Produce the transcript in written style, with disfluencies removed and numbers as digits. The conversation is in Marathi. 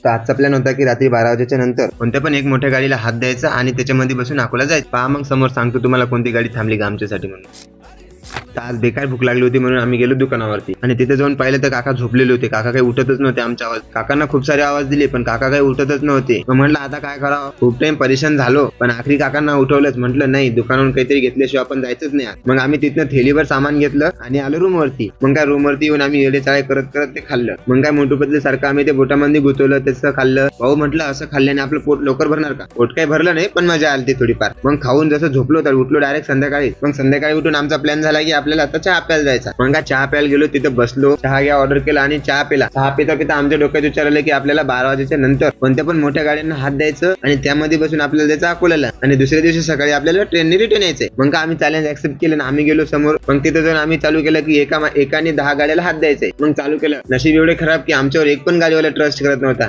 तर आजचा प्लॅन होता की रात्री 12 वाजेच्या नंतर कोणत्या पण एक मोठ्या गाडीला हात द्यायचा आणि त्याच्यामध्ये बसून अकोला जायचं. पहा मग समोर सांगतो तुम्हाला कोणती गाडी थांबली का आमच्यासाठी म्हणून. तर आज बेकार भूक लागली होती म्हणून आम्ही गेलो दुकानावरती आणि तिथे जाऊन पाहिलं तर काका झोपलेले होते. काका काही उठतच नव्हते. आमच्या आवाज काकांना खूप सारे आवाज दिले पण काका काही उठतच नव्हते. मग म्हटलं आता काय करावं. खूप टाइम परेशान झालो पण आखरी काकांना उठवलंच. म्हटलं नाही, दुकानावरून काहीतरी घेतल्याशिवाय आपण जायचंच नाही. मग आम्ही तिथनं थैलीवर सामान घेतलं आणि आलो रूम वरती. मग काय रूम वरती येऊन आम्ही येडे चाळे करत करत ते खाल्लं. मग काय मोठू पतले सारखं आम्ही ते बोटामध्ये गुतवलं, त्याचं खाल्लं. भाऊ म्हटलं असं खाल्ल्याने आपलं पोट लवकर भरणार का. पोट काही भरलं नाही पण मजा आली थोडीफार. मग खाऊन जसं झोपलो तर उठलो डायरेक्ट संध्याकाळी. मग संध्याकाळी उठून आमचा प्लॅन झाला की आपल्याला आता चहा प्यायला जायचा. मग काय चहा प्यायला गेलो, तिथे बसलो, चहा घ्या ऑर्डर केला आणि चहा पिला. चहा पिता पिता आमच्या डोक्यात विचार आलं की आपल्याला 12 वाजेच्या नंतर कोणत्या पण मोठ्या गाड्यांना हात द्यायचं आणि त्यामध्ये बसून आपल्याला जायचं अकोल्याला आणि दुसऱ्या दिवशी सकाळी आपल्याला ट्रेनने रिटर्न यायचंय. मग का आम्ही चॅलेंज ऍक्सेप्ट केलं ना आम्ही गेलो समोर. मग तिथे जाऊन आम्ही चालू केलं की एकाने 10 गाड्याला हात द्यायचंय. मग चालू केलं. नशीब एवढे खराब की आमच्यावर एक पण गाडीवाला ट्रस्ट करत नव्हता.